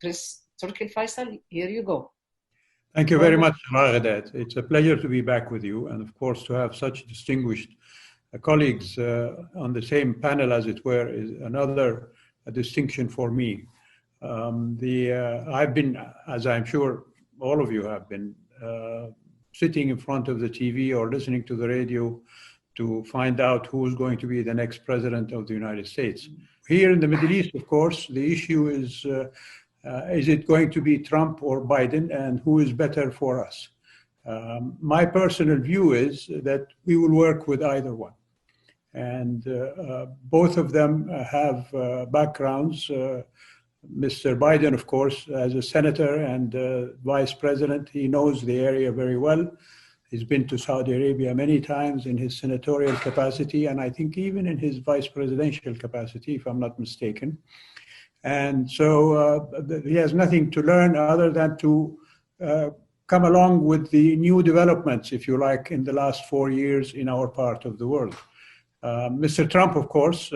Prince Turkey Faisal, here you go. Thank you very much, Raghadat. It's a pleasure to be back with you, and of course to have such distinguished colleagues on the same panel, as it were, is another distinction for me. I've been, as I'm sure all of you have been, sitting in front of the TV or listening to the radio to find out who's going to be the next president of the United States. Here in the Middle East, of course, the issue is it going to be Trump or Biden, and who is better for us? My personal view is that we will work with either one. And both of them have backgrounds. Mr. Biden, of course, as a senator and vice president, he knows the area very well. He's been to Saudi Arabia many times in his senatorial capacity, and I think even in his vice presidential capacity, if I'm not mistaken. And so he has nothing to learn other than to come along with the new developments, if you like, in the last 4 years in our part of the world. Mr. Trump, of course,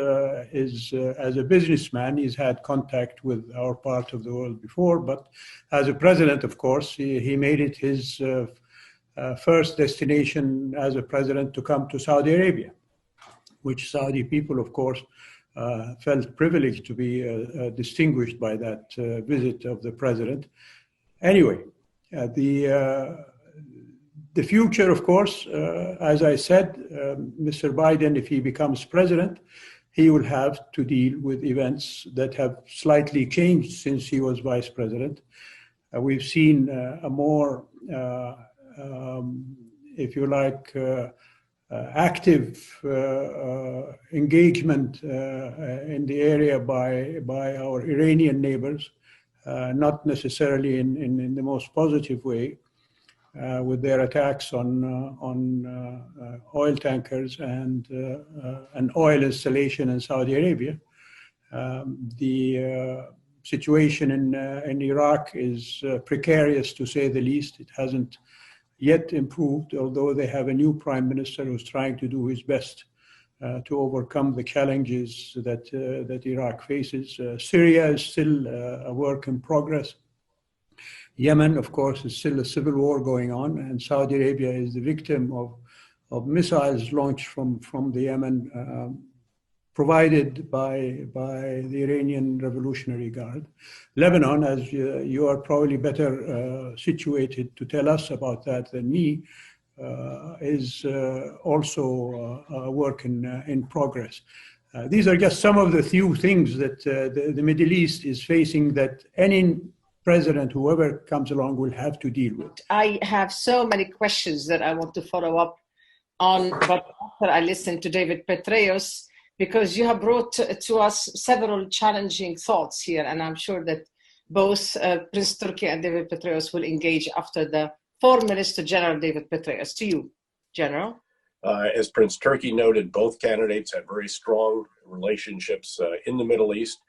is as a businessman, he's had contact with our part of the world before, but as a president, of course, he made it his first destination as a president to come to Saudi Arabia, which Saudi people, of course, felt privileged to be distinguished by that visit of the president. Anyway, the future, of course, as I said, Mr. Biden, if he becomes president, he will have to deal with events that have slightly changed since he was vice president. We've seen a more, if you like, active engagement in the area by our Iranian neighbors, not necessarily in the most positive way, with their attacks on oil tankers and an oil installation in Saudi Arabia. The situation in Iraq is precarious, to say the least. It hasn't yet improved, although they have a new prime minister who's trying to do his best to overcome the challenges that Iraq faces. Syria is still a work in progress. Yemen, of course, is still a civil war going on, and Saudi Arabia is the victim of missiles launched from the Yemen, provided by the Iranian Revolutionary Guard. Lebanon, as you are probably better situated to tell us about that than me, is also a work in progress. These are just some of the few things that the Middle East is facing that any president, whoever comes along, will have to deal with. I have so many questions that I want to follow up on, but after I listened to David Petraeus, because you have brought to us several challenging thoughts here, and I'm sure that both Prince Turkey and David Petraeus will engage after the Foreign Minister General David Petraeus. To you, General. As Prince Turkey noted, both candidates have very strong relationships in the Middle East.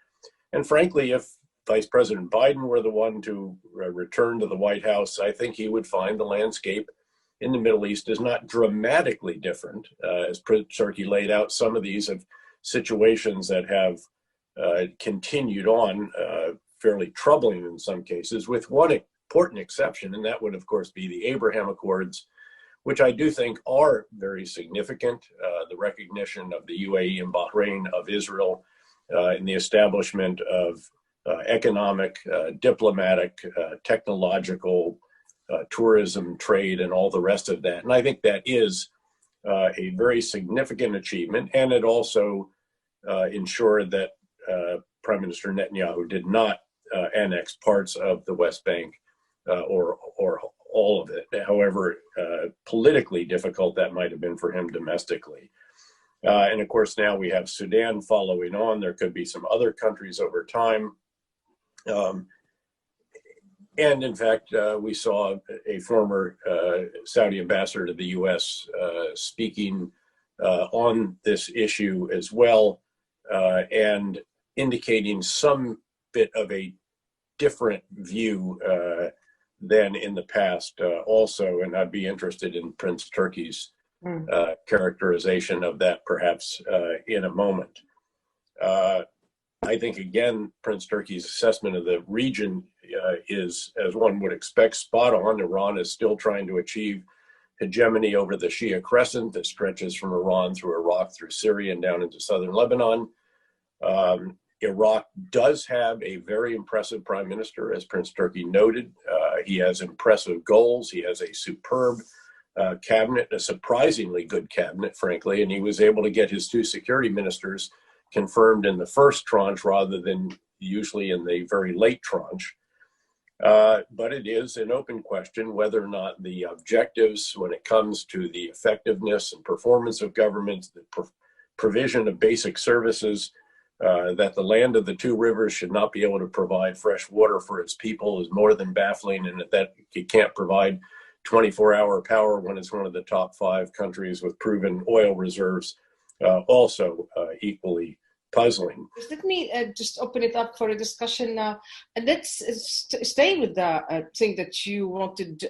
And frankly, if Vice President Biden were the one to return to the White House, I think he would find the landscape in the Middle East is not dramatically different. As Prince Turkey laid out, some of these have situations that have continued on, fairly troubling in some cases, with one important exception, and that would, of course, be the Abraham Accords, which I do think are very significant. The recognition of the UAE and Bahrain, of Israel, in the establishment of economic, diplomatic, technological, tourism, trade, and all the rest of that. And I think that is a very significant achievement. And it also ensured that Prime Minister Netanyahu did not annex parts of the West Bank or all of it, however politically difficult that might have been for him domestically. And of course, now we have Sudan following on. There could be some other countries over time. And in fact, we saw a former Saudi ambassador to the U.S. Speaking on this issue as well, and indicating some bit of a different view than in the past also. And I'd be interested in Prince Turkey's characterization of that perhaps in a moment. I think, again, Prince Turki's assessment of the region is, as one would expect, spot on. Iran is still trying to achieve hegemony over the Shia crescent that stretches from Iran through Iraq, through Syria, and down into southern Lebanon. Iraq does have a very impressive prime minister, as Prince Turki noted. He has impressive goals. He has a superb cabinet, a surprisingly good cabinet, frankly, and he was able to get his two security ministers confirmed in the first tranche rather than usually in the very late tranche. But it is an open question whether or not the objectives when it comes to the effectiveness and performance of government, the provision of basic services, that the land of the two rivers should not be able to provide fresh water for its people is more than baffling, and that it can't provide 24-hour power when it's one of the top 5 countries with proven oil reserves, also equally puzzling. Let me just open it up for a discussion now. And let's stay with the thing that you wanted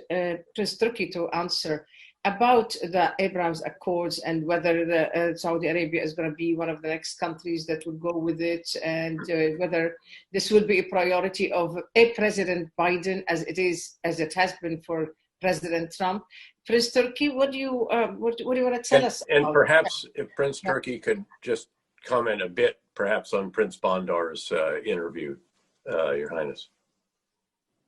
Prince Turki to answer about the Abraham Accords and whether Saudi Arabia is going to be one of the next countries that would go with it, and whether this will be a priority of President Biden as it has been for President Trump. Prince Turki, what do you want to tell us? And perhaps if Prince Turki could just comment a bit, perhaps on Prince Bandar's interview, Your Highness.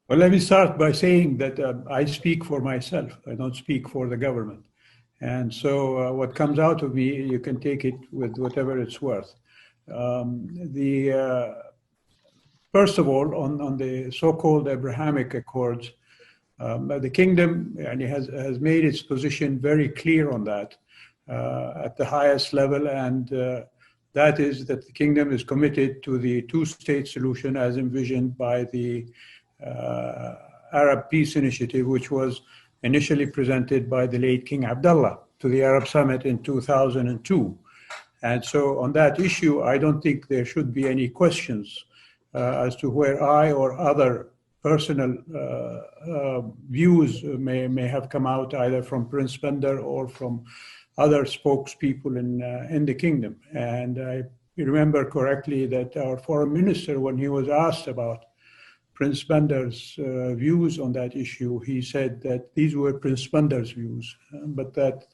Well, let me start by saying that I speak for myself. I don't speak for the government. And so what comes out of me, you can take it with whatever it's worth. First of all, on the so-called Abrahamic Accords, the kingdom has made its position very clear on that at the highest level, and that is that the kingdom is committed to the two-state solution as envisioned by the Arab Peace Initiative, which was initially presented by the late King Abdullah to the Arab Summit in 2002. And so on that issue, I don't think there should be any questions as to where I or other personal views may have come out either from Prince Bandar or from other spokespeople in the kingdom. And I remember correctly that our foreign minister, when he was asked about Prince Bandar's views on that issue, he said that these were Prince Bandar's views, but that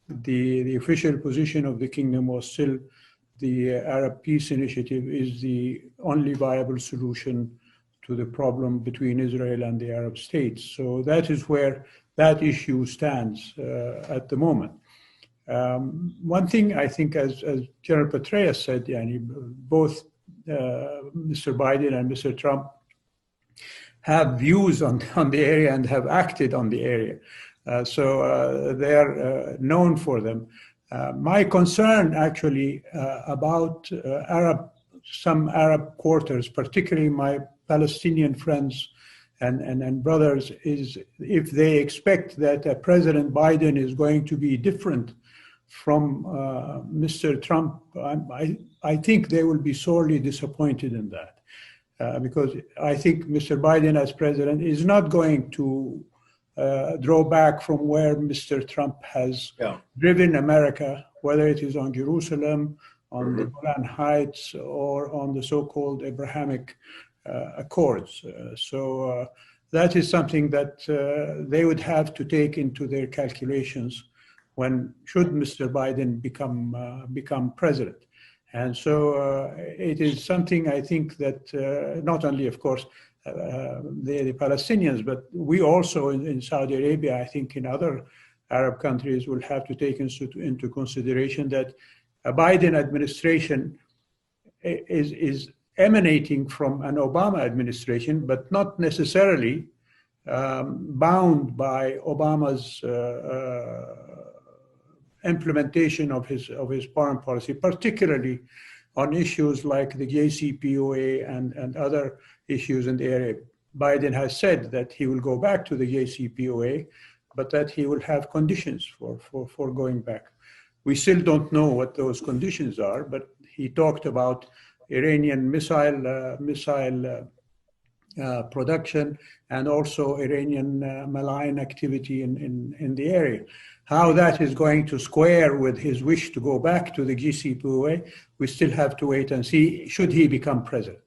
the official position of the kingdom was still the Arab Peace Initiative is the only viable solution to the problem between Israel and the Arab states. So that is where that issue stands at the moment. One thing I think, as General Petraeus said, both Mr. Biden and Mr. Trump have views on the area and have acted on the area. So they are known for them. My concern actually about some Arab quarters, particularly my Palestinian friends and brothers, is if they expect that President Biden is going to be different from Mr. Trump, I think they will be sorely disappointed in that. Because I think Mr. Biden as president is not going to draw back from where Mr. Trump has driven America, whether it is on Jerusalem, on the Golan Heights, or on the so-called Abrahamic Accords. So that is something that they would have to take into their calculations should Mr. Biden become president. And so it is something I think that not only, of course, the Palestinians, but we also in Saudi Arabia, I think in other Arab countries will have to take into consideration that a Biden administration is emanating from an Obama administration, but not necessarily bound by Obama's implementation of his foreign policy, particularly on issues like the JCPOA and other issues in the area. Biden has said that he will go back to the JCPOA, but that he will have conditions for going back. We still don't know what those conditions are, but he talked about Iranian missile production and also Iranian malign activity in the area. How that is going to square with his wish to go back to the JCPOA, we still have to wait and see, should he become president.